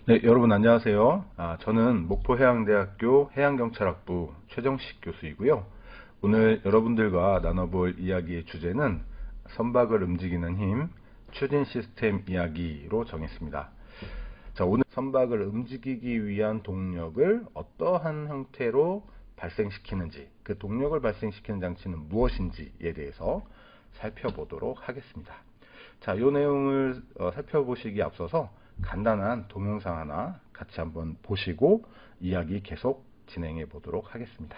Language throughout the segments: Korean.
네, 여러분 안녕하세요. 저는 목포해양대학교 해양경찰학부 최정식 교수이고요. 오늘 여러분들과 나눠볼 이야기의 주제는 선박을 움직이는 힘, 추진 시스템 이야기로 정했습니다. 자, 오늘 선박을 움직이기 위한 동력을 어떠한 형태로 발생시키는지, 그 동력을 발생시키는 장치는 무엇인지에 대해서 살펴보도록 하겠습니다. 자, 이 내용을 살펴보시기에 앞서서 간단한 동영상 하나 같이 한번 보시고 이야기 계속 진행해 보도록 하겠습니다.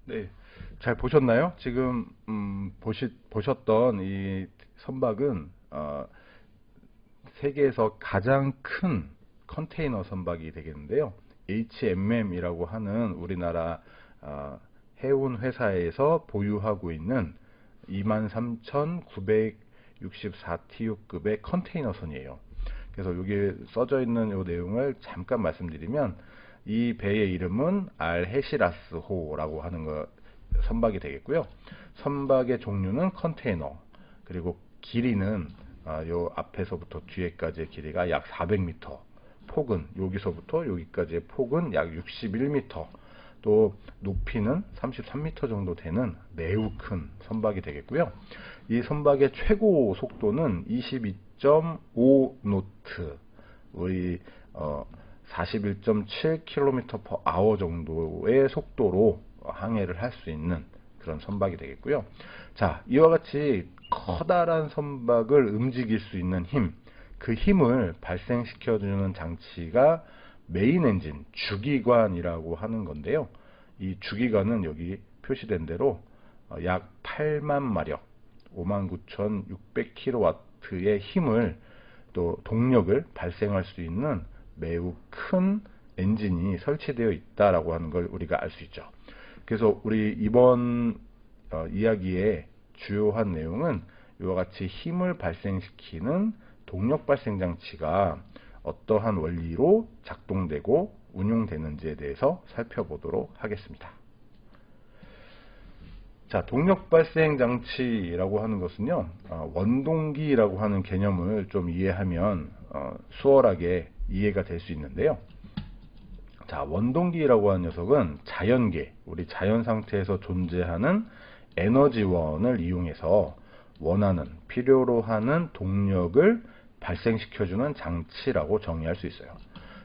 네, 잘 보셨나요? 지금 보셨던 이 선박은 세계에서 가장 큰 컨테이너 선박이 되겠는데요. HMM이라고 하는 우리나라 해운 회사에서 보유하고 있는 23,964TU급의 컨테이너선이에요. 그래서 여기 써져 있는 이 내용을 잠깐 말씀드리면, 이 배의 이름은 알헤시라스호라고 하는 선박이 되겠고요. 선박의 종류는 컨테이너, 그리고 길이는 요 앞에서부터 뒤에까지의 길이가 약 400m, 폭은 여기서부터 여기까지의 폭은 약 61m, 또 높이는 33m 정도 되는 매우 큰 선박이 되겠고요. 이 선박의 최고 속도는 22.5노트, 우리 41.7km/h 정도의 속도로 항해를 할 수 있는 그런 선박이 되겠고요. 자, 이와 같이 커다란 선박을 움직일 수 있는 힘, 그 힘을 발생시켜주는 장치가 메인 엔진, 주기관이라고 하는 건데요. 이 주기관은 여기 표시된 대로 약 8만 마력, 59,600kW의 힘을, 또 동력을 발생할 수 있는 매우 큰 엔진이 설치되어 있다라고 하는 걸 우리가 알 수 있죠. 그래서 우리 이번 이야기의 주요한 내용은 이와 같이 힘을 발생시키는 동력 발생 장치가 어떠한 원리로 작동되고 운용되는지에 대해서 살펴보도록 하겠습니다. 자, 동력 발생 장치라고 하는 것은요, 원동기라고 하는 개념을 좀 이해하면 수월하게 이해가 될 수 있는데요. 자, 원동기라고 하는 녀석은 자연계, 우리 자연 상태에서 존재하는 에너지원을 이용해서 원하는, 필요로 하는 동력을 발생시켜주는 장치라고 정의할 수 있어요.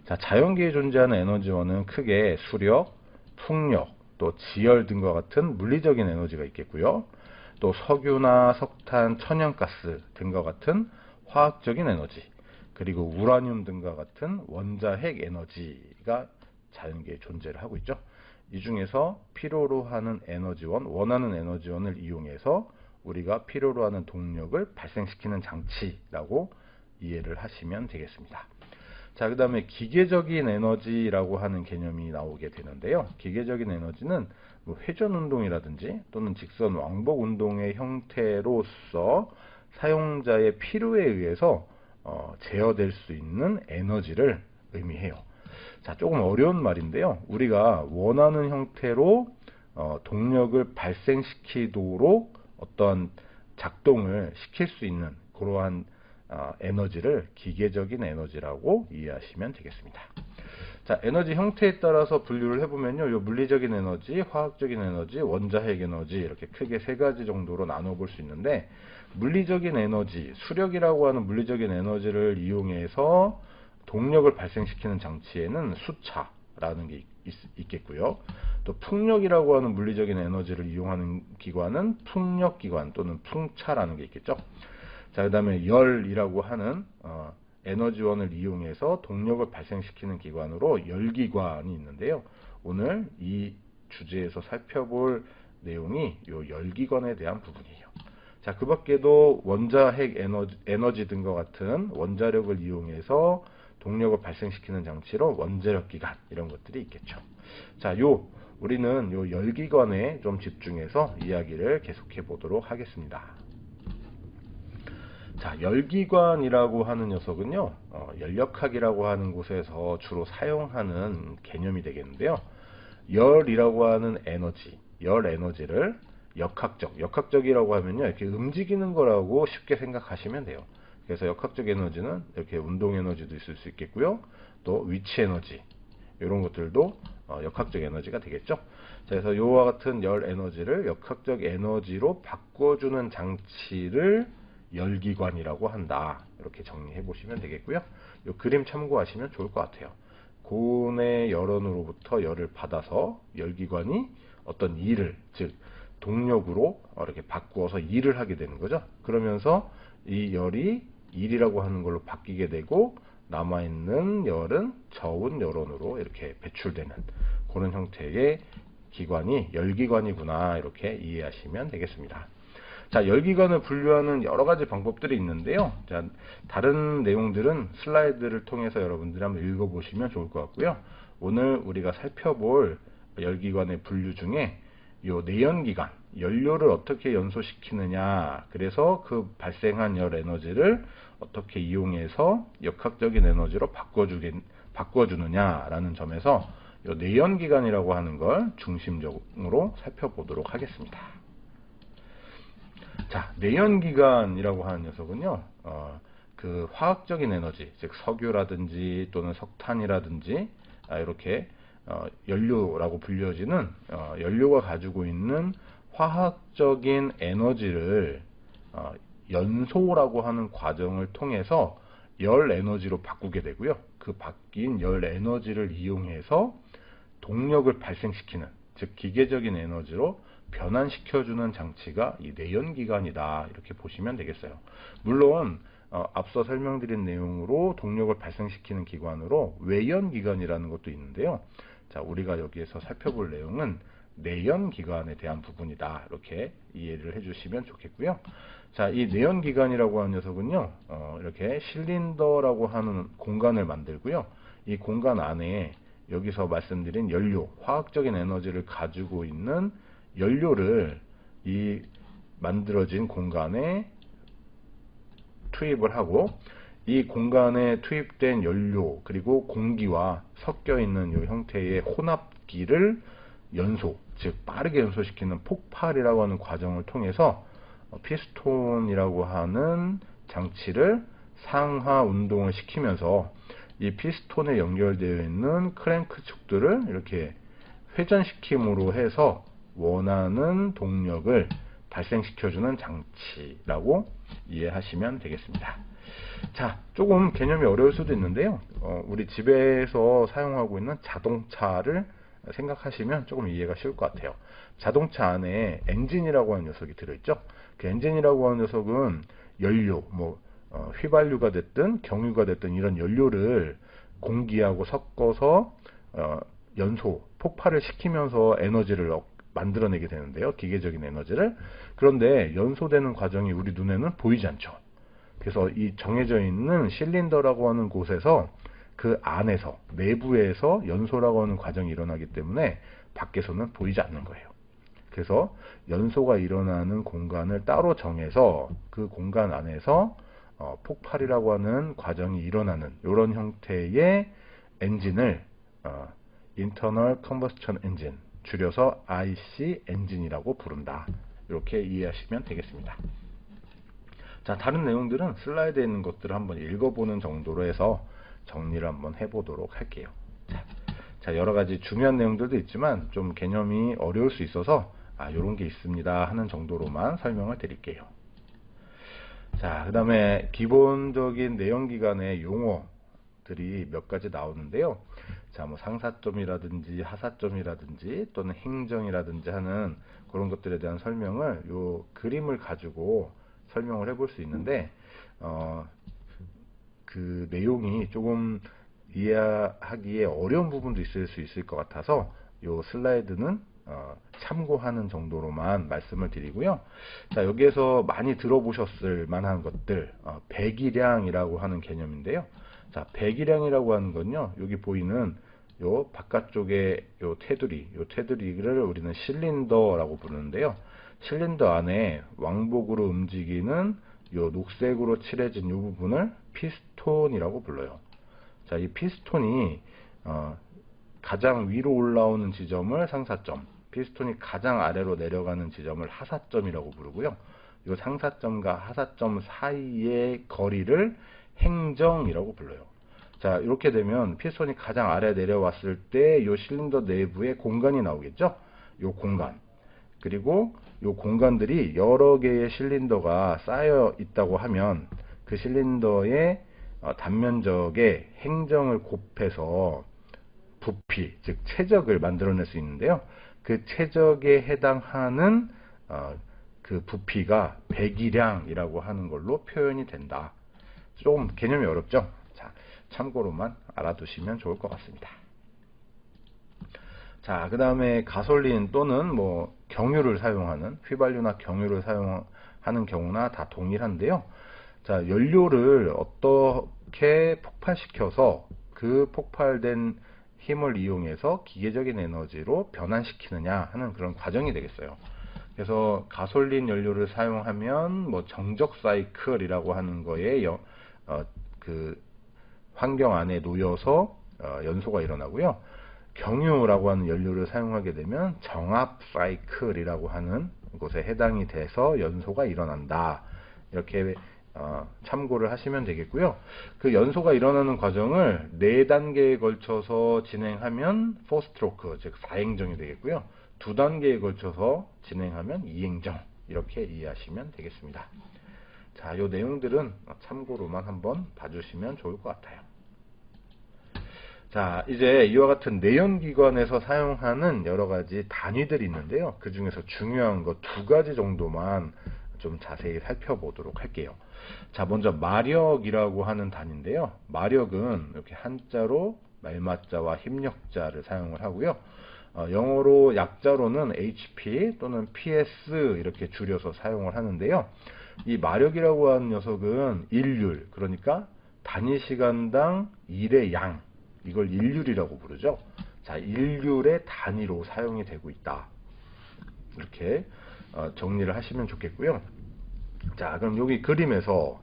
자, 자연계에 존재하는 에너지원은 크게 수력, 풍력, 또 지열 등과 같은 물리적인 에너지가 있겠고요. 또 석유나 석탄, 천연가스 등과 같은 화학적인 에너지, 그리고 우라늄 등과 같은 원자핵 에너지가 자연계에 존재를 하고 있죠. 이 중에서 필요로 하는 에너지원, 원하는 에너지원을 이용해서 우리가 필요로 하는 동력을 발생시키는 장치라고 이해를 하시면 되겠습니다. 자, 그 다음에 기계적인 에너지라고 하는 개념이 나오게 되는데요. 기계적인 에너지는 회전운동이라든지 또는 직선 왕복 운동의 형태로서 사용자의 필요에 의해서 제어될 수 있는 에너지를 의미해요. 자, 조금 어려운 말인데요. 우리가 원하는 형태로 동력을 발생시키도록 어떤 작동을 시킬 수 있는 그러한 에너지를 기계적인 에너지라고 이해하시면 되겠습니다. 자, 에너지 형태에 따라서 분류를 해보면요, 요 물리적인 에너지, 화학적인 에너지, 원자핵 에너지 이렇게 크게 세 가지 정도로 나눠 볼 수 있는데, 물리적인 에너지, 수력이라고 하는 물리적인 에너지를 이용해서 동력을 발생시키는 장치에는 수차라는 게 있겠고요. 또 풍력이라고 하는 물리적인 에너지를 이용하는 기관은 풍력기관 또는 풍차라는 게 있겠죠. 자, 그 다음에 열이라고 하는 에너지원을 이용해서 동력을 발생시키는 기관으로 열기관이 있는데요. 오늘 이 주제에서 살펴볼 내용이 이 열기관에 대한 부분이에요. 자, 그 밖에도 원자핵 에너지 등과 같은 원자력을 이용해서 동력을 발생시키는 장치로 원자력기관 이런 것들이 있겠죠. 자, 우리는 요 열기관에 좀 집중해서 이야기를 계속해 보도록 하겠습니다. 자, 열기관이라고 하는 녀석은요, 열역학이라고 하는 곳에서 주로 사용하는 개념이 되겠는데요. 열이라고 하는 에너지, 열 에너지를 역학적이라고 하면요, 이렇게 움직이는 거라고 쉽게 생각하시면 돼요. 그래서 역학적 에너지는 이렇게 운동 에너지도 있을 수 있겠고요. 또 위치 에너지, 이런 것들도 역학적 에너지가 되겠죠. 자, 그래서 이와 같은 열 에너지를 역학적 에너지로 바꿔주는 장치를 열기관이라고 한다. 이렇게 정리해 보시면 되겠고요. 이 그림 참고하시면 좋을 것 같아요. 고온의 열원으로부터 열을 받아서 열기관이 어떤 일을, 즉 동력으로 이렇게 바꾸어서 일을 하게 되는 거죠. 그러면서 이 열이 일이라고 하는 걸로 바뀌게 되고 남아있는 열은 저온 열원으로 이렇게 배출되는 그런 형태의 기관이 열기관이구나, 이렇게 이해하시면 되겠습니다. 자, 열기관을 분류하는 여러 가지 방법들이 있는데요. 자, 다른 내용들은 슬라이드를 통해서 여러분들이 한번 읽어보시면 좋을 것 같고요. 오늘 우리가 살펴볼 열기관의 분류 중에 요 내연기관, 연료를 어떻게 연소시키느냐, 그래서 그 발생한 열 에너지를 어떻게 이용해서 역학적인 에너지로 바꿔주느냐라는 점에서 요 내연기관이라고 하는 걸 중심적으로 살펴보도록 하겠습니다. 자, 내연기관이라고 하는 녀석은요, 그 화학적인 에너지, 즉 석유라든지 또는 석탄이라든지 이렇게 연료라고 불려지는 연료가 가지고 있는 화학적인 에너지를 연소라고 하는 과정을 통해서 열 에너지로 바꾸게 되고요. 그 바뀐 열 에너지를 이용해서 동력을 발생시키는, 즉 기계적인 에너지로 변환시켜주는 장치가 이 내연기관이다, 이렇게 보시면 되겠어요. 물론 앞서 설명드린 내용으로 동력을 발생시키는 기관으로 외연기관이라는 것도 있는데요. 자, 우리가 여기에서 살펴볼 내용은 내연기관에 대한 부분이다, 이렇게 이해를 해주시면 좋겠고요. 자, 이 내연기관이라고 하는 녀석은요, 이렇게 실린더라고 하는 공간을 만들고요. 이 공간 안에 여기서 말씀드린 연료, 화학적인 에너지를 가지고 있는 연료를 이 만들어진 공간에 투입을 하고, 이 공간에 투입된 연료 그리고 공기와 섞여 있는 이 형태의 혼합기를 연소, 즉 빠르게 연소시키는 폭발이라고 하는 과정을 통해서 피스톤이라고 하는 장치를 상하 운동을 시키면서 이 피스톤에 연결되어 있는 크랭크 축들을 이렇게 회전시킴으로 해서 원하는 동력을 발생시켜주는 장치라고 이해하시면 되겠습니다. 자, 조금 개념이 어려울 수도 있는데요. 우리 집에서 사용하고 있는 자동차를 생각하시면 조금 이해가 쉬울 것 같아요. 자동차 안에 엔진이라고 하는 녀석이 들어있죠. 그 엔진이라고 하는 녀석은 연료, 휘발유가 됐든 경유가 됐든 이런 연료를 공기하고 섞어서 연소, 폭발을 시키면서 에너지를 만들어내게 되는데요. 기계적인 에너지를. 그런데 연소되는 과정이 우리 눈에는 보이지 않죠. 그래서 이 정해져 있는 실린더라고 하는 곳에서 그 안에서, 내부에서 연소라고 하는 과정이 일어나기 때문에 밖에서는 보이지 않는 거예요. 그래서 연소가 일어나는 공간을 따로 정해서 그 공간 안에서 폭발이라고 하는 과정이 일어나는 이런 형태의 엔진을 Internal Combustion Engine, 줄여서 IC 엔진이라고 부른다. 이렇게 이해하시면 되겠습니다. 자, 다른 내용들은 슬라이드에 있는 것들을 한번 읽어보는 정도로 해서 정리를 한번 해보도록 할게요. 자, 자, 여러 가지 중요한 내용들도 있지만 좀 개념이 어려울 수 있어서 요런 게 있습니다 하는 정도로만 설명을 드릴게요. 자, 그 다음에 기본적인 내연기관의 용어들이 몇 가지 나오는데요. 자, 뭐 상사점이라든지 하사점이라든지 또는 행정이라든지 하는 그런 것들에 대한 설명을 요 그림을 가지고 설명을 해볼 수 있는데, 그 내용이 조금 이해하기에 어려운 부분도 있을 수 있을 것 같아서 요 슬라이드는 참고하는 정도로만 말씀을 드리고요. 자, 여기에서 많이 들어보셨을 만한 것들, 배기량이라고 하는 개념인데요. 자, 배기량이라고 하는 건요, 여기 보이는 요 바깥쪽에 요 테두리를 우리는 실린더라고 부르는데요. 실린더 안에 왕복으로 움직이는 요 녹색으로 칠해진 요 부분을 피스톤이라고 불러요. 자, 이 피스톤이 가장 위로 올라오는 지점을 상사점, 피스톤이 가장 아래로 내려가는 지점을 하사점이라고 부르고요. 이 상사점과 하사점 사이의 거리를 행정이라고 불러요. 자, 이렇게 되면 피스톤이 가장 아래 내려왔을 때 이 실린더 내부에 공간이 나오겠죠? 이 공간. 그리고 이 공간들이 여러 개의 실린더가 쌓여 있다고 하면 그 실린더의 단면적에 행정을 곱해서 부피, 즉 최적을 만들어낼 수 있는데요. 그 최적에 해당하는 그 부피가 배기량이라고 하는 걸로 표현이 된다. 조금 개념이 어렵죠? 자, 참고로만 알아두시면 좋을 것 같습니다. 자, 그 다음에 가솔린 또는 뭐 경유를 사용하는, 휘발유나 경유를 사용하는 경우나 다 동일한데요. 자, 연료를 어떻게 폭발시켜서 그 폭발된 힘을 이용해서 기계적인 에너지로 변환시키느냐 하는 그런 과정이 되겠어요. 그래서 가솔린 연료를 사용하면 뭐 정적 사이클이라고 하는 거에 그 환경 안에 놓여서 연소가 일어나고요. 경유라고 하는 연료를 사용하게 되면 정압 사이클이라고 하는 곳에 해당이 돼서 연소가 일어난다. 이렇게 참고를 하시면 되겠고요. 그 연소가 일어나는 과정을 4단계에 걸쳐서 진행하면 4스트로크, 즉 4행정이 되겠고요. 2단계에 걸쳐서 진행하면 2행정, 이렇게 이해하시면 되겠습니다. 자, 이 내용들은 참고로만 한번 봐주시면 좋을 것 같아요. 자, 이제 이와 같은 내연기관에서 사용하는 여러가지 단위들이 있는데요. 그 중에서 중요한 거 2가지 정도만 좀 자세히 살펴보도록 할게요. 자, 먼저 마력이라고 하는 단위인데요. 마력은 이렇게 한자로 말마자와 힘력자를 사용을 하고요. 영어로 약자로는 HP 또는 PS 이렇게 줄여서 사용을 하는데요. 이 마력이라고 하는 녀석은 일률, 그러니까 단위 시간당 일의 양, 이걸 일률이라고 부르죠. 자, 일률의 단위로 사용이 되고 있다. 이렇게 정리를 하시면 좋겠고요. 자, 그럼 여기 그림에서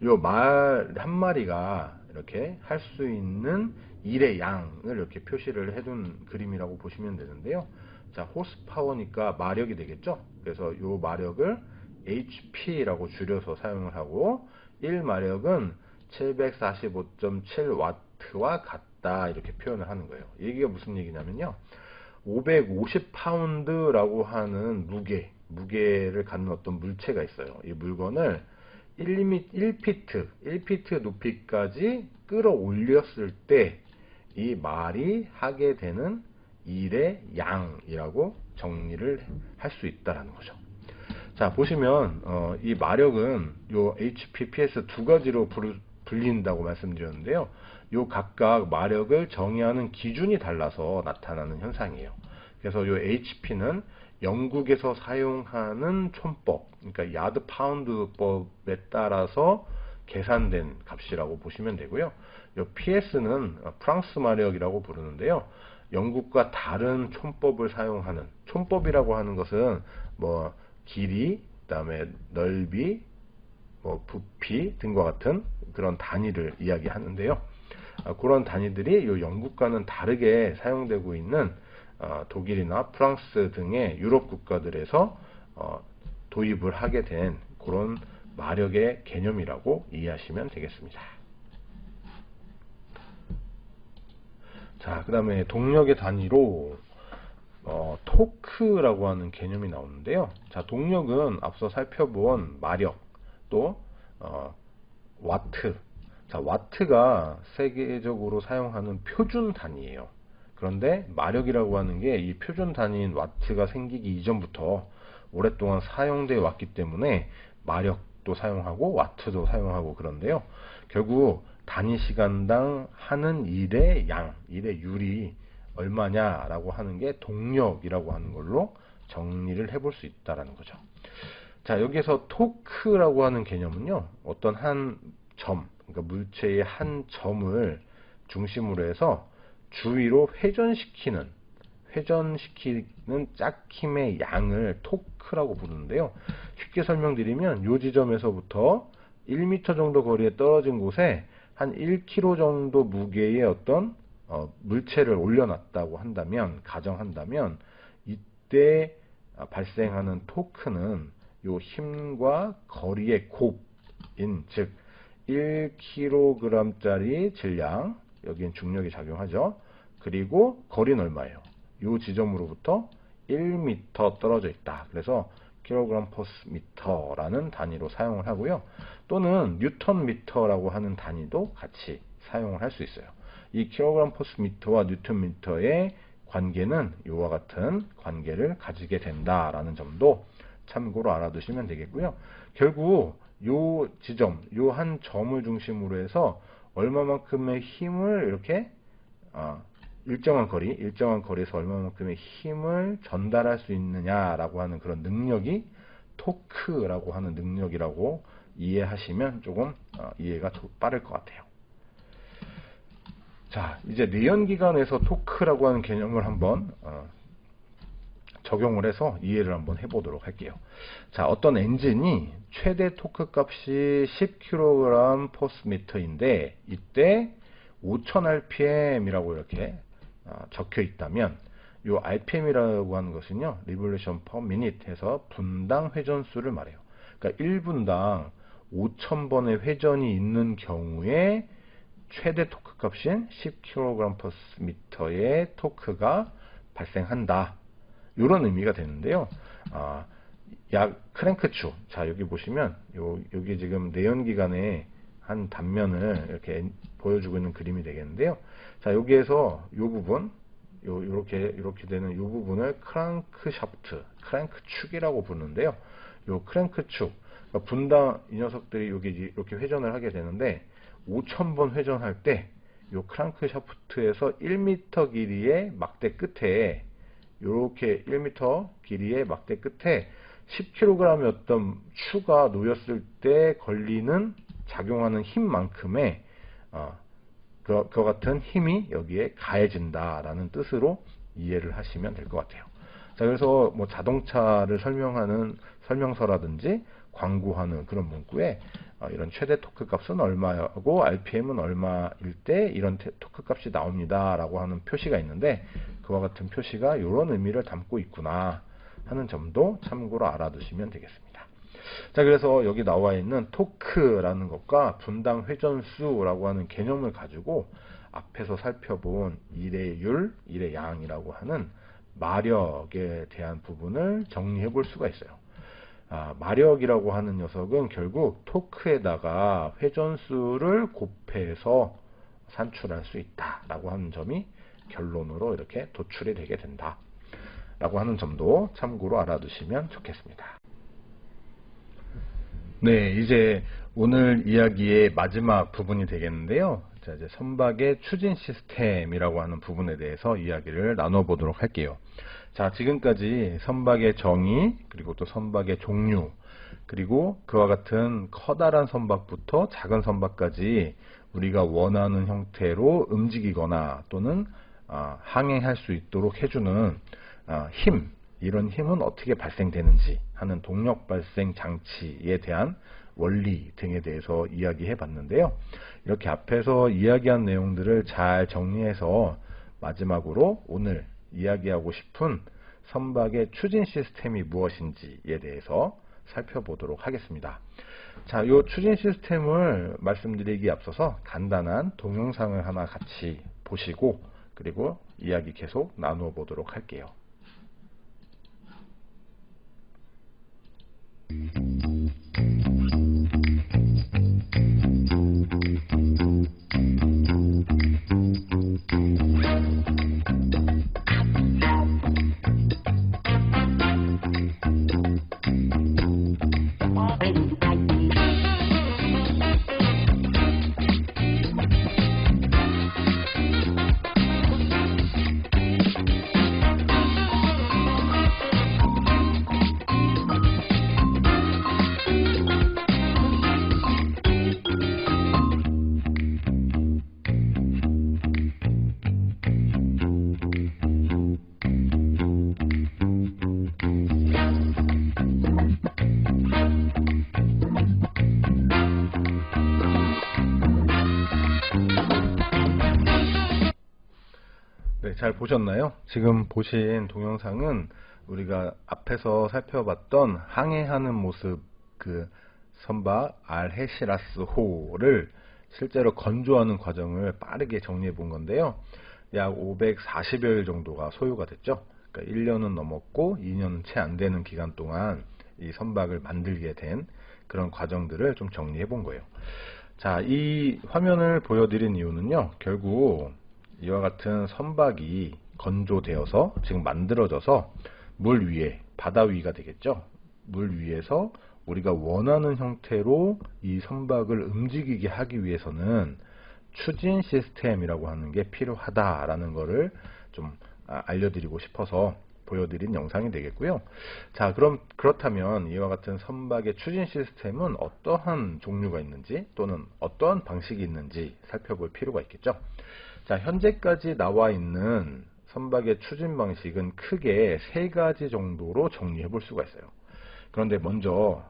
요 말 한 마리가 이렇게 할 수 있는 일의 양을 이렇게 표시를 해둔 그림이라고 보시면 되는데요. 자, 호스파워니까 마력이 되겠죠. 그래서 요 마력을 HP라고 줄여서 사용을 하고 1마력은 745.7W와 같다, 이렇게 표현을 하는 거예요. 이게 무슨 얘기냐면요, 550파운드라고 하는 무게를 갖는 어떤 물체가 있어요. 이 물건을 1피트 높이까지 끌어올렸을 때 이 말이 하게 되는 일의 양이라고 정리를 할 수 있다라는 거죠. 자, 보시면 이 마력은 요 HP, PS 2가지로 불린다고 말씀드렸는데요. 요 각각 마력을 정의하는 기준이 달라서 나타나는 현상이에요. 그래서 요 HP는 영국에서 사용하는 촌법, 그러니까 야드 파운드법에 따라서 계산된 값이라고 보시면 되고요. 요 PS는 프랑스 마력이라고 부르는데요. 영국과 다른 촌법을 사용하는, 촌법이라고 하는 것은 뭐 길이, 그다음에 넓이, 뭐 부피 등과 같은 그런 단위를 이야기하는데요. 그런 단위들이 요 영국과는 다르게 사용되고 있는 독일이나 프랑스 등의 유럽 국가들에서 도입을 하게 된 그런 마력의 개념이라고 이해하시면 되겠습니다. 자, 그 다음에 동력의 단위로 토크라고 하는 개념이 나오는데요. 자, 동력은 앞서 살펴본 마력 또 와트. 자, 와트가 세계적으로 사용하는 표준 단위예요. 그런데 마력이라고 하는 게 이 표준 단위인 와트가 생기기 이전부터 오랫동안 사용되어 왔기 때문에 마력도 사용하고 와트도 사용하고 그런데요. 결국 단위 시간당 하는 일의 양, 일의 율이 얼마냐라고 하는 게 동력이라고 하는 걸로 정리를 해볼 수 있다라는 거죠. 자, 여기서 토크라고 하는 개념은요, 어떤 한 점, 그러니까 물체의 한 점을 중심으로 해서 주위로 회전시키는 짝힘의 양을 토크라고 부르는데요. 쉽게 설명드리면 이 지점에서부터 1m 정도 거리에 떨어진 곳에 한 1kg 정도 무게의 어떤 물체를 올려놨다고 한다면, 가정한다면 이때 발생하는 토크는 이 힘과 거리의 곱인, 즉 1kg짜리 질량, 여기엔 중력이 작용하죠. 그리고 거리는 얼마예요? 이 지점으로부터 1m 떨어져 있다. 그래서 kg/m라는 단위로 사용을 하고요. 또는 뉴턴미터라고 하는 단위도 같이 사용을 할 수 있어요. 이 kg/m와 뉴턴미터의 관계는 이와 같은 관계를 가지게 된다라는 점도 참고로 알아두시면 되겠고요. 결국 요 지점, 요 한 점을 중심으로 해서 얼마만큼의 힘을 이렇게 일정한 거리에서 얼마만큼의 힘을 전달할 수 있느냐라고 하는 그런 능력이 토크라고 하는 능력이라고 이해하시면 조금 이해가 더 빠를 것 같아요. 자, 이제 내연기관에서 토크라고 하는 개념을 한번 적용을 해서 이해를 한번 해보도록 할게요. 자, 어떤 엔진이 최대 토크 값이 10kg/m인데 이때 5000rpm이라고 이렇게 적혀 있다면 이 rpm이라고 하는 것은요, revolution per minute 해서 분당 회전수를 말해요. 그러니까 1분당 5000번의 회전이 있는 경우에 최대 토크 값인 10kg/m의 토크가 발생한다. 이런 의미가 되는데요. 약 크랭크축. 자, 여기 보시면 여기 지금 내연기관의 한 단면을 이렇게 보여주고 있는 그림이 되겠는데요. 자, 여기에서 이 부분, 이렇게 되는 이 부분을 크랭크샤프트, 크랭크축이라고 부르는데요. 이 크랭크축, 그러니까 분당 이 녀석들이 여기 이렇게 회전을 하게 되는데 5000번 회전할 때 이 크랭크샤프트에서 1m 길이의 막대 끝에 이렇게 1m 길이의 막대 끝에 10kg의 어떤 추가 놓였을 때 걸리는 작용하는 힘만큼의 그와 같은 힘이 여기에 가해진다라는 뜻으로 이해를 하시면 될 것 같아요. 자, 그래서 뭐 자동차를 설명하는 설명서라든지 광고하는 그런 문구에 이런 최대 토크 값은 얼마고 RPM은 얼마일 때 이런 토크 값이 나옵니다 라고 하는 표시가 있는데, 그와 같은 표시가 이런 의미를 담고 있구나 하는 점도 참고로 알아두시면 되겠습니다. 자, 그래서 여기 나와 있는 토크라는 것과 분당 회전수라고 하는 개념을 가지고 앞에서 살펴본 일의 율, 일의 양이라고 하는 마력에 대한 부분을 정리해 볼 수가 있어요. 마력이라고 하는 녀석은 결국 토크에다가 회전수를 곱해서 산출할 수 있다라고 하는 점이 결론으로 이렇게 도출이 되게 된다 라고 하는 점도 참고로 알아두시면 좋겠습니다. 네, 이제 오늘 이야기의 마지막 부분이 되겠는데요. 자, 이제 선박의 추진 시스템이라고 하는 부분에 대해서 이야기를 나눠보도록 할게요. 자, 지금까지 선박의 정의, 그리고 또 선박의 종류, 그리고 그와 같은 커다란 선박부터 작은 선박까지 우리가 원하는 형태로 움직이거나 또는 항해할 수 있도록 해주는 힘, 이런 힘은 어떻게 발생되는지 하는 동력 발생 장치에 대한 원리 등에 대해서 이야기해 봤는데요. 이렇게 앞에서 이야기한 내용들을 잘 정리해서 마지막으로 오늘 이야기하고 싶은 선박의 추진 시스템이 무엇인지에 대해서 살펴보도록 하겠습니다. 자, 이 추진 시스템을 말씀드리기에 앞서서 간단한 동영상을 하나 같이 보시고 그리고 이야기 계속 나누어 보도록 할게요. 네, 잘 보셨나요? 지금 보신 동영상은 우리가 앞에서 살펴봤던 항해하는 모습, 그 선박 알헤시라스호를 실제로 건조하는 과정을 빠르게 정리해 본 건데요. 약 540여일 정도가 소요가 됐죠. 그러니까 1년은 넘었고 2년은 채 안 되는 기간 동안 이 선박을 만들게 된 그런 과정들을 좀 정리해 본 거예요. 자, 이 화면을 보여드린 이유는요, 결국 이와 같은 선박이 건조되어서 지금 만들어져서 물 위에, 바다 위가 되겠죠. 물 위에서 우리가 원하는 형태로 이 선박을 움직이게 하기 위해서는 추진 시스템이라고 하는 게 필요하다라는 거를 좀 알려드리고 싶어서 보여드린 영상이 되겠고요. 자, 그렇다면 이와 같은 선박의 추진 시스템은 어떠한 종류가 있는지 또는 어떠한 방식이 있는지 살펴볼 필요가 있겠죠. 자, 현재까지 나와 있는 선박의 추진 방식은 크게 3가지 정도로 정리해 볼 수가 있어요. 그런데 먼저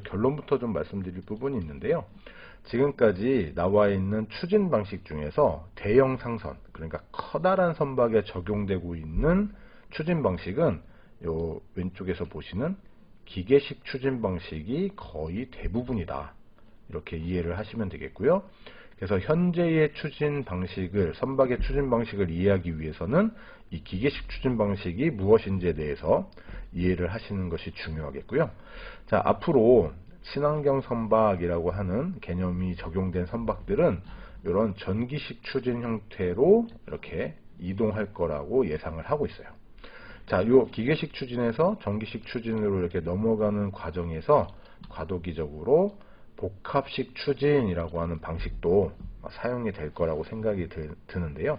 결론부터 좀 말씀드릴 부분이 있는데요. 지금까지 나와 있는 추진 방식 중에서 대형 상선, 그러니까 커다란 선박에 적용되고 있는 추진 방식은 요 왼쪽에서 보시는 기계식 추진 방식이 거의 대부분이다. 이렇게 이해를 하시면 되겠고요. 그래서 현재의 추진 방식을, 선박의 추진 방식을 이해하기 위해서는 이 기계식 추진 방식이 무엇인지에 대해서 이해를 하시는 것이 중요하겠고요. 자, 앞으로 친환경 선박이라고 하는 개념이 적용된 선박들은 이런 전기식 추진 형태로 이렇게 이동할 거라고 예상을 하고 있어요. 자, 이 기계식 추진에서 전기식 추진으로 이렇게 넘어가는 과정에서 과도기적으로 복합식 추진이라고 하는 방식도 사용이 될 거라고 생각이 드는데요.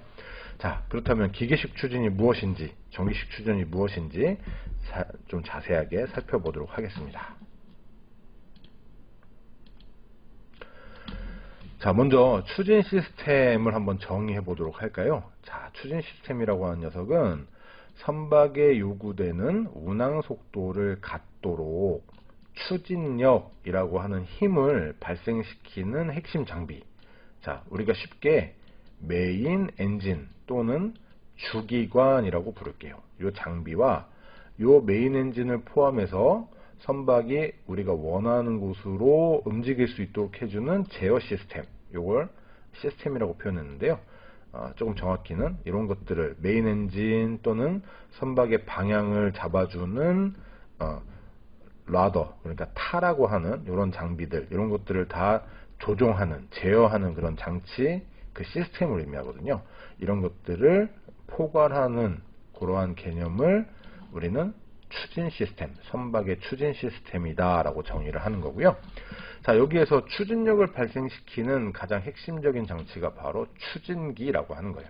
자, 그렇다면 기계식 추진이 무엇인지, 전기식 추진이 무엇인지 좀 자세하게 살펴보도록 하겠습니다. 자, 먼저 추진 시스템을 한번 정의해 보도록 할까요? 자, 추진 시스템이라고 하는 녀석은 선박에 요구되는 운항 속도를 갖도록 추진력이라고 하는 힘을 발생시키는 핵심 장비. 자, 우리가 쉽게 메인 엔진 또는 주기관이라고 부를게요. 이 장비와 이 메인 엔진을 포함해서 선박이 우리가 원하는 곳으로 움직일 수 있도록 해주는 제어 시스템, 이걸 시스템이라고 표현했는데요. 조금 정확히는 이런 것들을 메인 엔진 또는 선박의 방향을 잡아주는 라더, 그러니까 타라고 하는 이런 장비들, 이런 것들을 다 조종하는, 제어하는 그런 장치, 그 시스템을 의미하거든요. 이런 것들을 포괄하는 그러한 개념을 우리는 추진 시스템, 선박의 추진 시스템이다 라고 정의를 하는 거고요. 자, 여기에서 추진력을 발생시키는 가장 핵심적인 장치가 바로 추진기라고 하는 거예요.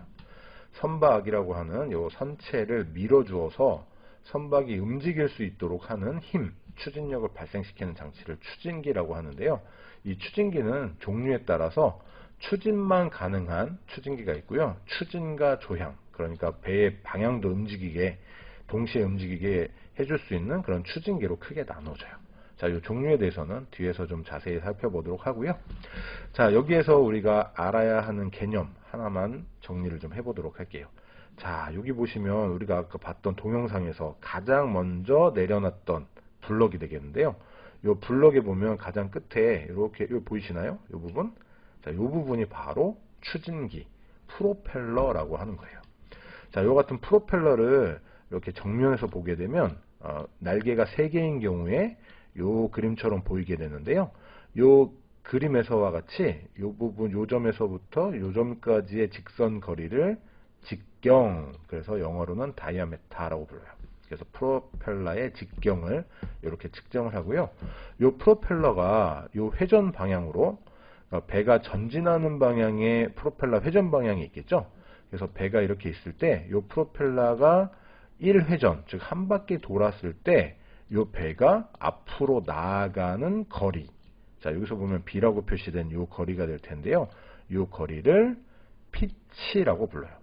선박이라고 하는 요 선체를 밀어주어서 선박이 움직일 수 있도록 하는 힘, 추진력을 발생시키는 장치를 추진기라고 하는데요. 이 추진기는 종류에 따라서 추진만 가능한 추진기가 있고요. 추진과 조향, 그러니까 배의 방향도 움직이게, 동시에 움직이게 해줄 수 있는 그런 추진기로 크게 나눠져요. 자, 이 종류에 대해서는 뒤에서 좀 자세히 살펴보도록 하고요. 자, 여기에서 우리가 알아야 하는 개념 하나만 정리를 좀 해보도록 할게요. 자, 여기 보시면 우리가 아까 봤던 동영상에서 가장 먼저 내려놨던 블럭이 되겠는데요. 이 블럭에 보면 가장 끝에 이렇게 보이시나요? 이 부분? 자, 이 부분이 바로 추진기, 프로펠러라고 하는 거예요. 자, 요 같은 프로펠러를 이렇게 정면에서 보게 되면 날개가 3개인 경우에 요 그림처럼 보이게 되는데요. 요 그림에서와 같이 요 부분, 요 점에서부터 요 점까지의 직선 거리를 직경, 그래서 영어로는 다이아메타라고 불러요. 그래서 프로펠러의 직경을 이렇게 측정을 하고요. 요 프로펠러가 요 회전 방향으로, 배가 전진하는 방향에 프로펠러 회전 방향이 있겠죠. 그래서 배가 이렇게 있을 때 요 프로펠러가 1회전, 즉 한 바퀴 돌았을 때 요 배가 앞으로 나아가는 거리, 자, 여기서 보면 B라고 표시된 요 거리가 될 텐데요. 요 거리를 피치라고 불러요.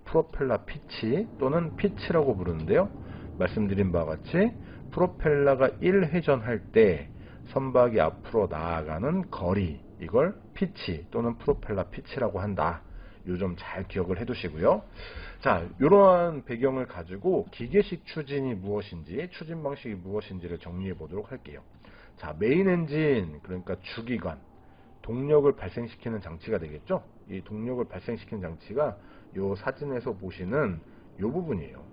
프로펠러 피치 또는 피치라고 부르는데요. 말씀드린 바와 같이 프로펠러가 1회전할 때 선박이 앞으로 나아가는 거리, 이걸 피치 또는 프로펠러 피치라고 한다. 요 점 잘 기억을 해 두시고요. 자, 이러한 배경을 가지고 기계식 추진이 무엇인지, 추진 방식이 무엇인지를 정리해 보도록 할게요. 자, 메인 엔진, 그러니까 주기관, 동력을 발생시키는 장치가 되겠죠. 이 동력을 발생시키는 장치가 이 사진에서 보시는 이 부분이에요.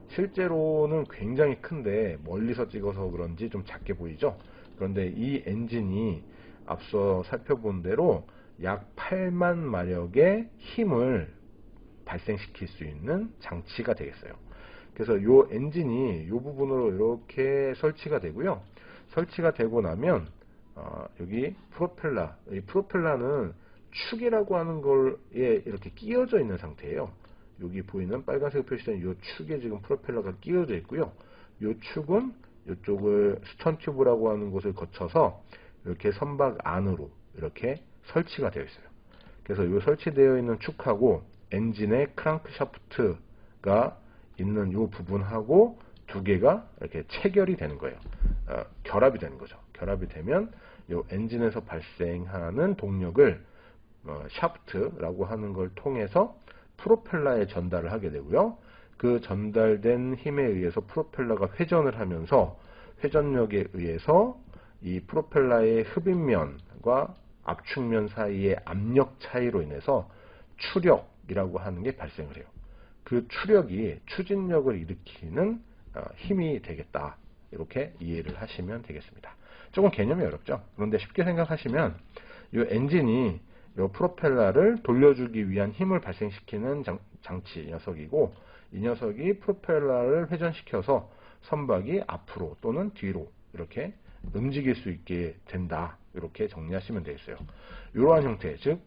실제로는 굉장히 큰데 멀리서 찍어서 그런지 좀 작게 보이죠. 그런데 이 엔진이 앞서 살펴본 대로 약 8만 마력의 힘을 발생시킬 수 있는 장치가 되겠어요. 그래서 이 엔진이 이 부분으로 이렇게 설치가 되고요. 설치가 되고 나면 여기 프로펠러, 이 프로펠러는 축이라고 하는 거에 이렇게 끼워져 있는 상태예요. 여기 보이는 빨간색 표시된 이 축에 지금 프로펠러가 끼워져 있고요. 이 축은 이쪽을 스턴 튜브라고 하는 곳을 거쳐서 이렇게 선박 안으로 이렇게 설치가 되어 있어요. 그래서 이 설치되어 있는 축하고 엔진의 크랑크 샤프트가 있는 이 부분하고 두 개가 이렇게 체결이 되는 거예요. 결합이 되는 거죠. 결합이 되면 이 엔진에서 발생하는 동력을 샤프트라고 하는 걸 통해서 프로펠러에 전달을 하게 되고요. 그 전달된 힘에 의해서 프로펠러가 회전을 하면서 회전력에 의해서 이 프로펠러의 흡입면과 압축면 사이의 압력 차이로 인해서 추력이라고 하는 게 발생을 해요. 그 추력이 추진력을 일으키는 힘이 되겠다. 이렇게 이해를 하시면 되겠습니다. 조금 개념이 어렵죠. 그런데 쉽게 생각하시면 이 엔진이 이 프로펠러를 돌려주기 위한 힘을 발생시키는 장치 녀석이고, 이 녀석이 프로펠러를 회전시켜서 선박이 앞으로 또는 뒤로 이렇게 움직일 수 있게 된다. 이렇게 정리하시면 되겠어요. 이러한 형태, 즉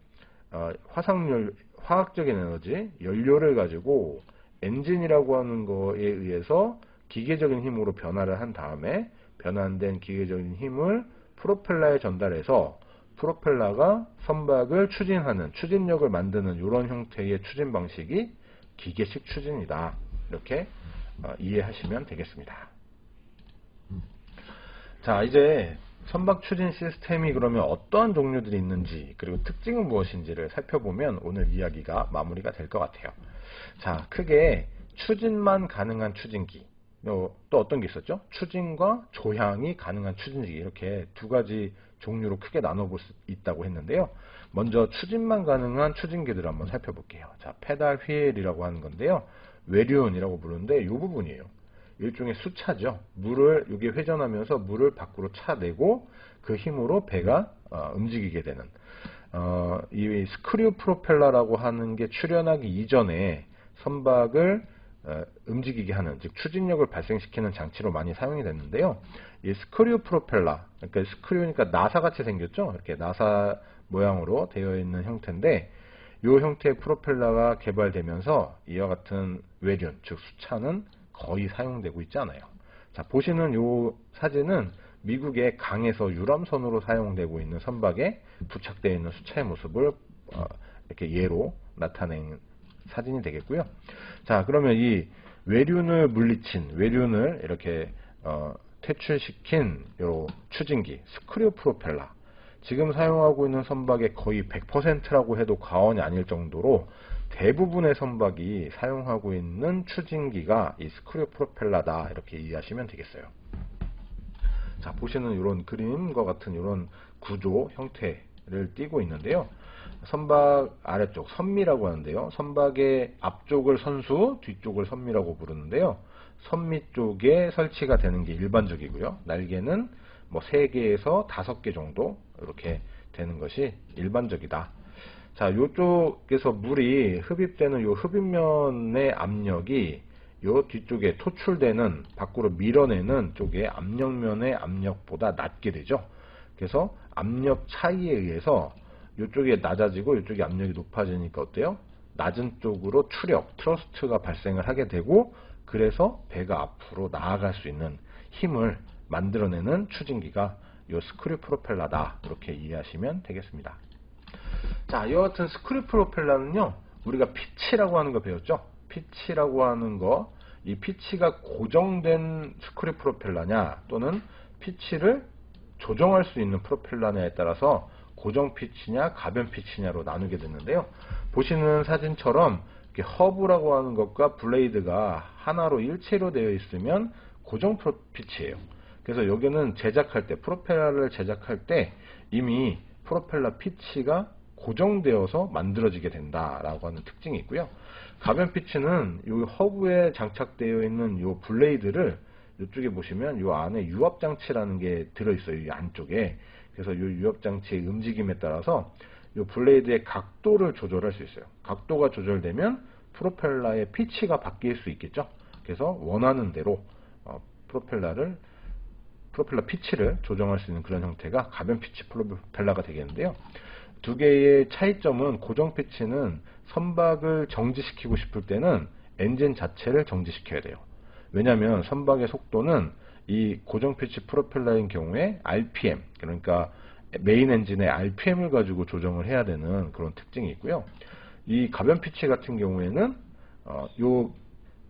화학적인 에너지, 연료를 가지고 엔진이라고 하는 거에 의해서 기계적인 힘으로 변화를 한 다음에 변환된 기계적인 힘을 프로펠러에 전달해서 프로펠러가 선박을 추진하는, 추진력을 만드는 이런 형태의 추진 방식이 기계식 추진이다. 이렇게 이해하시면 되겠습니다. 자, 이제 선박 추진 시스템이 그러면 어떠한 종류들이 있는지, 그리고 특징은 무엇인지를 살펴보면 오늘 이야기가 마무리가 될 것 같아요. 자, 크게 추진만 가능한 추진기, 또 어떤 게 있었죠? 추진과 조향이 가능한 추진기, 이렇게 두 가지 종류로 크게 나눠볼 수 있다고 했는데요. 먼저 추진만 가능한 추진기들을 한번 살펴볼게요. 자, 페달 휠이라고 하는 건데요. 외륜이라고 부르는데 이 부분이에요. 일종의 수차죠. 물을 여기 회전하면서 물을 밖으로 차내고 그 힘으로 배가 움직이게 되는, 이 스크류 프로펠러라고 하는 게 출현하기 이전에 선박을 움직이게 하는, 즉 추진력을 발생시키는 장치로 많이 사용이 됐는데요. 이 스크류 프로펠러, 그러니까 스크류니까 나사 같이 생겼죠. 이렇게 나사 모양으로 되어 있는 형태인데, 이 형태의 프로펠러가 개발되면서 이와 같은 외륜, 즉 수차는 거의 사용되고 있지 않아요. 자, 보시는 이 사진은 미국의 강에서 유람선으로 사용되고 있는 선박에 부착되어 있는 수차의 모습을 이렇게 예로 나타낸 사진이 되겠고요. 자, 그러면 이 외륜을 물리친, 외륜을 이렇게 퇴출시킨 요 추진기, 스크류 프로펠러, 지금 사용하고 있는 선박의 거의 100%라고 해도 과언이 아닐 정도로 대부분의 선박이 사용하고 있는 추진기가 이 스크류 프로펠러다. 이렇게 이해하시면 되겠어요. 자, 보시는 이런 그림과 같은 이런 구조, 형태, 띄고 있는데요. 선박 아래쪽 선미라고 하는데요. 선박의 앞쪽을 선수, 뒤쪽을 선미라고 부르는데요. 선미 쪽에 설치가 되는 게 일반적이고요. 날개는 뭐 3개에서 5개 정도 이렇게 되는 것이 일반적이다. 자, 요쪽에서 물이 흡입되는 요 흡입면의 압력이 요 뒤쪽에 토출되는 밖으로 밀어내는 쪽의 압력면의 압력보다 낮게 되죠. 그래서 압력 차이에 의해서 이쪽이 낮아지고 이쪽이 압력이 높아지니까 어때요? 낮은 쪽으로 추력, 트러스트가 발생을 하게 되고 그래서 배가 앞으로 나아갈 수 있는 힘을 만들어내는 추진기가 이 스크류 프로펠러다. 이렇게 이해하시면 되겠습니다. 자, 이와 같은 스크류 프로펠러는요, 우리가 피치라고 하는 거 배웠죠? 피치라고 하는 거, 이 피치가 고정된 스크류 프로펠러냐 또는 피치를 조정할 수 있는 프로펠러냐에 따라서 고정 피치냐 가변 피치냐로 나누게 되는데요. 보시는 사진처럼 이렇게 허브라고 하는 것과 블레이드가 하나로 일체로 되어 있으면 고정 피치예요. 그래서 여기는 제작할 때, 프로펠러를 제작할 때 이미 프로펠러 피치가 고정되어서 만들어지게 된다라고 하는 특징이 있고요. 가변 피치는 이 허브에 장착되어 있는 이 블레이드를 이쪽에 보시면 이 안에 유압 장치라는 게 들어있어요. 이 안쪽에. 그래서 이 유압 장치의 움직임에 따라서 이 블레이드의 각도를 조절할 수 있어요. 각도가 조절되면 프로펠러의 피치가 바뀔 수 있겠죠. 그래서 원하는 대로 프로펠러 피치를 조정할 수 있는 그런 형태가 가변 피치 프로펠러가 되겠는데요. 두 개의 차이점은 고정 피치는 선박을 정지시키고 싶을 때는 엔진 자체를 정지시켜야 돼요. 왜냐하면 선박의 속도는 이 고정 피치 프로펠러인 경우에 RPM, 그러니까 메인 엔진의 RPM을 가지고 조정을 해야 되는 그런 특징이 있고요. 이 가변 피치 같은 경우에는 요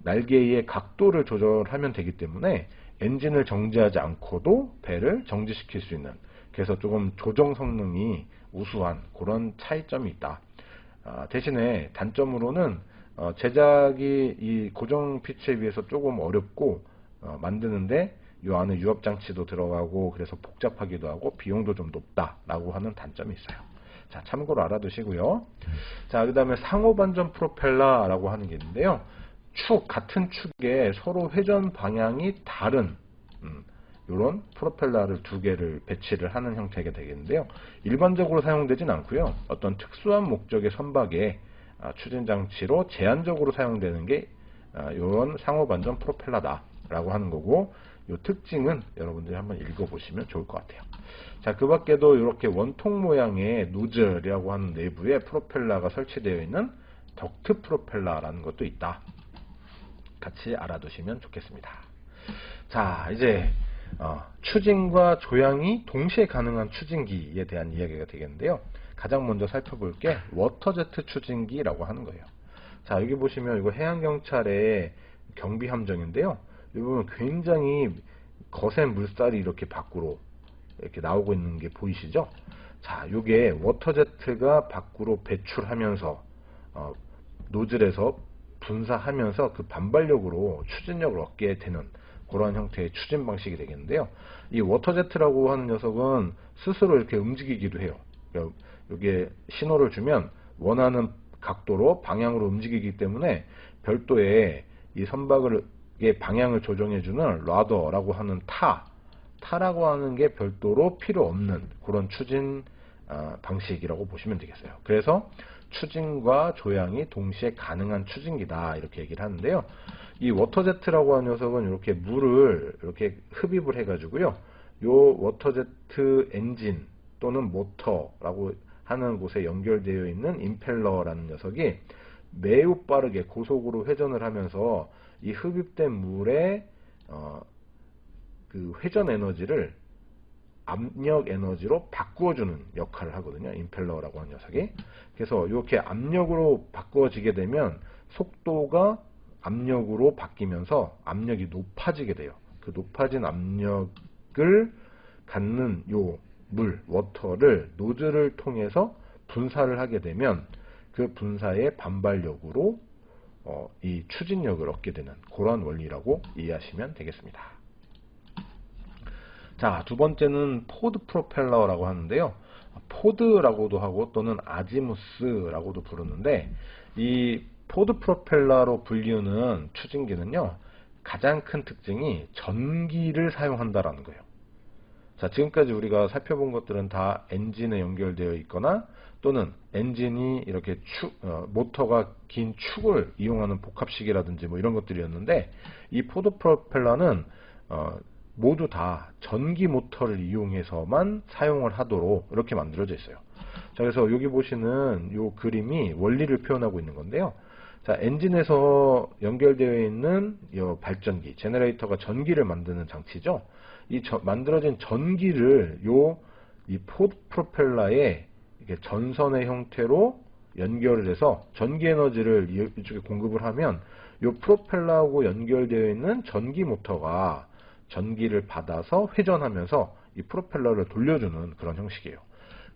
날개의 각도를 조절하면 되기 때문에 엔진을 정지하지 않고도 배를 정지시킬 수 있는, 그래서 조금 조정 성능이 우수한 그런 차이점이 있다. 대신에 단점으로는 제작이 이 고정 피치에 비해서 조금 어렵고 만드는데 이 안에 유압 장치도 들어가고 그래서 복잡하기도 하고 비용도 좀 높다라고 하는 단점이 있어요. 자, 참고로 알아두시고요. 자, 그 다음에 상호 반전 프로펠러라고 하는 게 있는데요. 같은 축에 서로 회전 방향이 다른 이런 프로펠러를 2개를 배치를 하는 형태가 되겠는데요. 일반적으로 사용되진 않고요. 어떤 특수한 목적의 선박에 추진 장치로 제한적으로 사용되는 게 이런 상호 반전 프로펠러다라고 하는 거고, 이 특징은 여러분들이 한번 읽어보시면 좋을 것 같아요. 자, 그 밖에도 이렇게 원통 모양의 노즐이라고 하는 내부에 프로펠러가 설치되어 있는 덕트 프로펠러라는 것도 있다. 같이 알아두시면 좋겠습니다. 자, 이제 추진과 조향이 동시에 가능한 추진기에 대한 이야기가 되겠는데요. 가장 먼저 살펴볼 게 워터제트 추진기라고 하는 거예요. 자, 여기 보시면 이거 해양경찰의 경비함정인데요. 이 부분 굉장히 거센 물살이 이렇게 밖으로 이렇게 나오고 있는 게 보이시죠? 자, 이게 워터제트가 밖으로 배출하면서 노즐에서 분사하면서 그 반발력으로 추진력을 얻게 되는 그런 형태의 추진 방식이 되겠는데요. 이 워터제트라고 하는 녀석은 스스로 이렇게 움직이기도 해요. 여기에 신호를 주면 원하는 각도로 방향으로 움직이기 때문에 별도의 이 선박의 방향을 조정해주는 라더라고 하는 타라고 하는 게 별도로 필요 없는 그런 추진 방식이라고 보시면 되겠어요. 그래서 추진과 조향이 동시에 가능한 추진기다 이렇게 얘기를 하는데요. 이 워터제트라고 하는 녀석은 이렇게 물을 이렇게 흡입을 해가지고요. 요 워터제트 엔진 또는 모터라고 하는 곳에 연결되어 있는 임펠러라는 녀석이 매우 빠르게 고속으로 회전을 하면서 이 흡입된 물의 그 회전 에너지를 압력 에너지로 바꾸어주는 역할을 하거든요. 임펠러라고 하는 녀석이. 그래서 이렇게 압력으로 바꾸어지게 되면 속도가 압력으로 바뀌면서 압력이 높아지게 돼요. 그 높아진 압력을 갖는 요 물, 워터를 노즐을 통해서 분사를 하게 되면 그 분사의 반발력으로 이 추진력을 얻게 되는 그런 원리라고 이해하시면 되겠습니다. 자, 두 번째는 포드 프로펠러라고 하는데요. 포드라고도 하고 또는 아지무스라고도 부르는데, 이 포드 프로펠러로 불리우는 추진기는요, 가장 큰 특징이 전기를 사용한다라는 거예요. 자, 지금까지 우리가 살펴본 것들은 다 엔진에 연결되어 있거나 또는 엔진이 이렇게 모터가 긴 축을 이용하는 복합식이라든지 뭐 이런 것들이었는데, 이 포드 프로펠러는 모두 다 전기 모터를 이용해서만 사용을 하도록 이렇게 만들어져 있어요. 자, 그래서 여기 보시는 이 그림이 원리를 표현하고 있는 건데요. 자, 엔진에서 연결되어 있는 이 발전기, 제너레이터가 전기를 만드는 장치죠. 이 만들어진 전기를 이 포드 프로펠러에 이렇게 전선의 형태로 연결을 해서 전기 에너지를 이쪽에 공급을 하면 이 프로펠러하고 연결되어 있는 전기 모터가 전기를 받아서 회전하면서 이 프로펠러를 돌려주는 그런 형식이에요.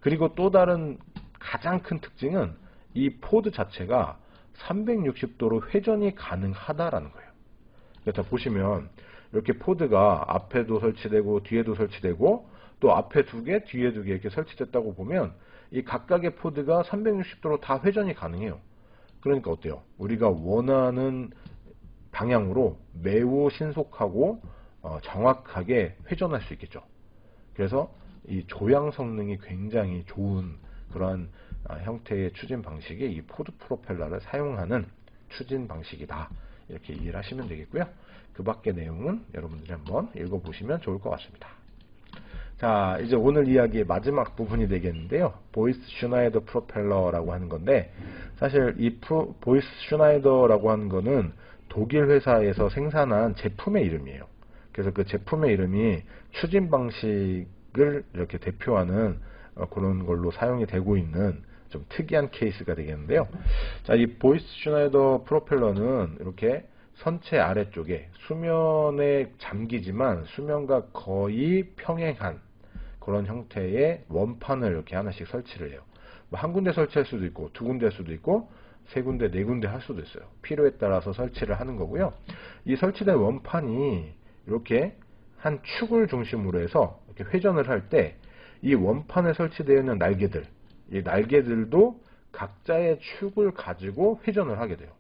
그리고 또 다른 가장 큰 특징은 이 포드 자체가 360도로 회전이 가능하다라는 거예요. 그래서 보시면 이렇게 포드가 앞에도 설치되고 뒤에도 설치되고 또 앞에 2개, 뒤에 2개 이렇게 설치됐다고 보면 이 각각의 포드가 360도로 다 회전이 가능해요. 그러니까 어때요? 우리가 원하는 방향으로 매우 신속하고 정확하게 회전할 수 있겠죠. 그래서 이 조향 성능이 굉장히 좋은 그러한 형태의 추진 방식이 이 포드 프로펠러를 사용하는 추진 방식이다. 이렇게 이해를 하시면 되겠고요. 그 밖의 내용은 여러분들이 한번 읽어보시면 좋을 것 같습니다. 자, 이제 오늘 이야기의 마지막 부분이 되겠는데요. 보이스 슈나이더 프로펠러라고 하는 건데, 사실 이 보이스 슈나이더라고 하는 거는 독일 회사에서 생산한 제품의 이름이에요. 그래서 그 제품의 이름이 추진 방식을 이렇게 대표하는 그런 걸로 사용이 되고 있는 좀 특이한 케이스가 되겠는데요. 자, 이 보이스 슈나이더 프로펠러는 이렇게 선체 아래쪽에 수면에 잠기지만 수면과 거의 평행한 그런 형태의 원판을 이렇게 하나씩 설치를 해요. 뭐 한 군데 설치할 수도 있고 2군데 할 수도 있고 3군데, 4군데 할 수도 있어요. 필요에 따라서 설치를 하는 거고요. 이 설치된 원판이 이렇게 한 축을 중심으로 해서 이렇게 회전을 할 때 이 원판에 설치되어 있는 날개들, 이 날개들도 각자의 축을 가지고 회전을 하게 돼요.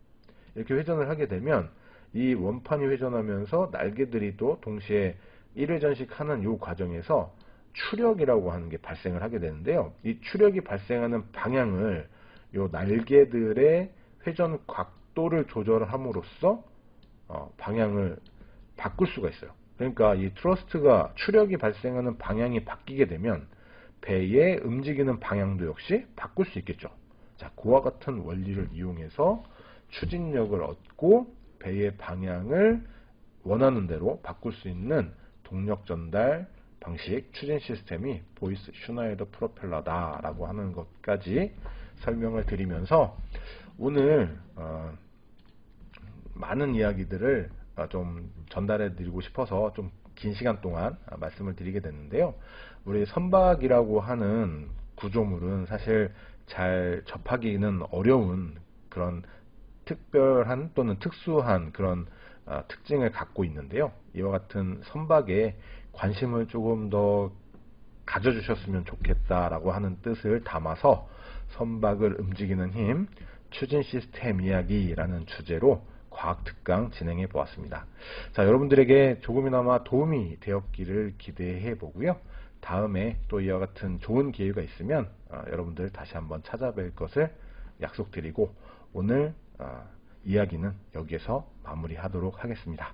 이렇게 회전을 하게 되면 이 원판이 회전하면서 날개들이 또 동시에 1회전씩 하는 이 과정에서 추력이라고 하는 게 발생을 하게 되는데요. 이 추력이 발생하는 방향을 이 날개들의 회전 각도를 조절함으로써 방향을 바꿀 수가 있어요. 그러니까 이 트러스트가 추력이 발생하는 방향이 바뀌게 되면 배의 움직이는 방향도 역시 바꿀 수 있겠죠. 자, 그와 같은 원리를 이용해서 추진력을 얻고 배의 방향을 원하는 대로 바꿀 수 있는 동력 전달 방식 추진 시스템이 보이스 슈나이더 프로펠러다라고 하는 것까지 설명을 드리면서 오늘 많은 이야기들을 좀 전달해 드리고 싶어서 좀 긴 시간 동안 말씀을 드리게 됐는데요. 우리 선박이라고 하는 구조물은 사실 잘 접하기는 어려운 그런 특별한 또는 특수한 그런 특징을 갖고 있는데요. 이와 같은 선박에 관심을 조금 더 가져주셨으면 좋겠다라고 하는 뜻을 담아서 선박을 움직이는 힘, 추진 시스템 이야기라는 주제로 과학 특강 진행해 보았습니다. 자, 여러분들에게 조금이나마 도움이 되었기를 기대해 보고요. 다음에 또 이와 같은 좋은 기회가 있으면 여러분들 다시 한번 찾아뵐 것을 약속드리고 오늘 이야기는 여기에서 마무리하도록 하겠습니다.